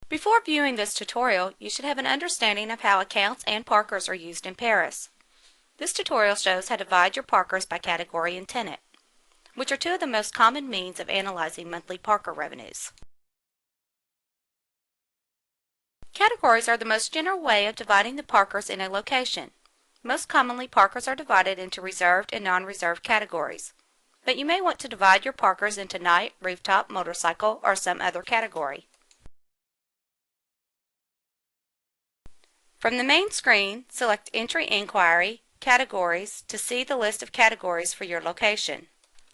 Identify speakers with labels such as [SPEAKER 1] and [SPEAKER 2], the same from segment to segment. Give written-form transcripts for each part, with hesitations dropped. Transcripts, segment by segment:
[SPEAKER 1] Before viewing this tutorial, you should have an understanding of how accounts and parkers are used in Paris. This tutorial shows how to divide your parkers by category and tenant, which are two of the most common means of analyzing monthly parker revenues. Categories are the most general way of dividing the parkers in a location. Most commonly, parkers are divided into reserved and non-reserved categories, but you may want to divide your parkers into night, rooftop, motorcycle, or some other category. From the main screen, select Entry Inquiry, Categories to see the list of categories for your location.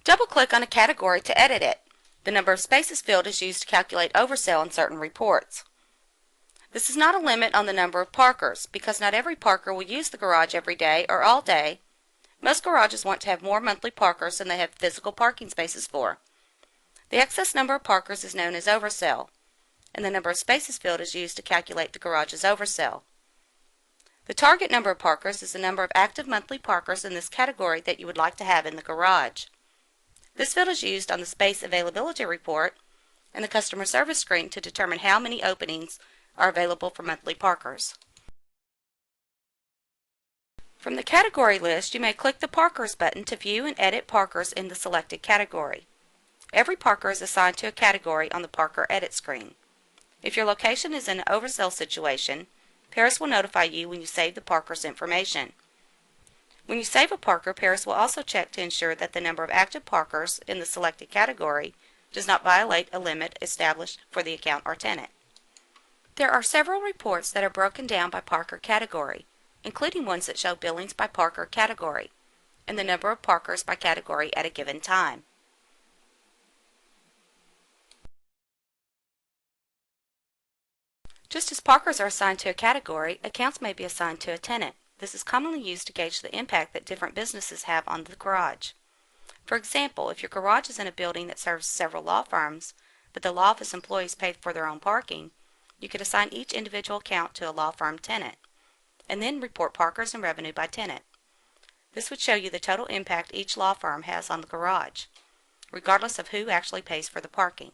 [SPEAKER 1] Double-click on a category to edit it. The number of spaces field is used to calculate oversell in certain reports. This is not a limit on the number of parkers, because not every parker will use the garage every day or all day. Most garages want to have more monthly parkers than they have physical parking spaces for. The excess number of parkers is known as oversell, and the number of spaces field is used to calculate the garage's oversell. The target number of parkers is the number of active monthly parkers in this category that you would like to have in the garage. This field is used on the space availability report and the customer service screen to determine how many openings are available for monthly parkers. From the category list, you may click the Parkers button to view and edit parkers in the selected category. Every parker is assigned to a category on the Parker Edit screen. If your location is in an oversell situation, Paris will notify you when you save the parker's information. When you save a parker, Paris will also check to ensure that the number of active parkers in the selected category does not violate a limit established for the account or tenant. There are several reports that are broken down by parker category, including ones that show billings by parker category and the number of parkers by category at a given time. Just as parkers are assigned to a category, accounts may be assigned to a tenant. This is commonly used to gauge the impact that different businesses have on the garage. For example, if your garage is in a building that serves several law firms, but the law office employees pay for their own parking, you could assign each individual account to a law firm tenant, and then report parkers and revenue by tenant. This would show you the total impact each law firm has on the garage, regardless of who actually pays for the parking.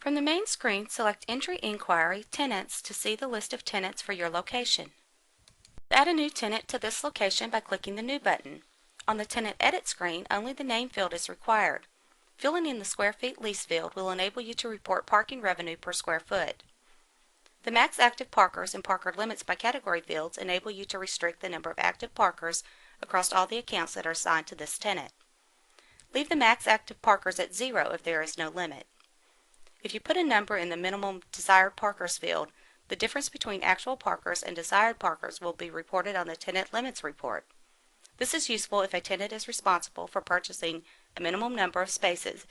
[SPEAKER 1] From the main screen, select Entry Inquiry, Tenants to see the list of tenants for your location. Add a new tenant to this location by clicking the New button. On the Tenant Edit screen, only the name field is required. Filling in the square feet lease field will enable you to report parking revenue per square foot. The max active parkers and parker limits by category fields enable you to restrict the number of active parkers across all the accounts that are assigned to this tenant. Leave the max active parkers at 0 if there is no limit. If you put a number in the minimum desired parkers field, the difference between actual parkers and desired parkers will be reported on the Tenant Limits report. This is useful if a tenant is responsible for purchasing a minimum number of spaces,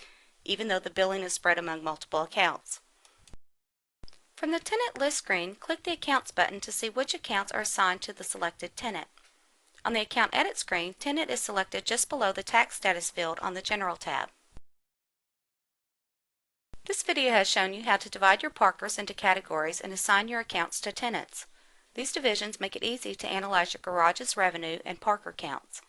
[SPEAKER 1] even though the billing is spread among multiple accounts. From the Tenant List screen, click the Accounts button to see which accounts are assigned to the selected tenant. On the Account Edit screen, Tenant is selected just below the Tax Status field on the General tab. This video has shown you how to divide your parkers into categories and assign your accounts to tenants. These divisions make it easy to analyze your garage's revenue and parker counts.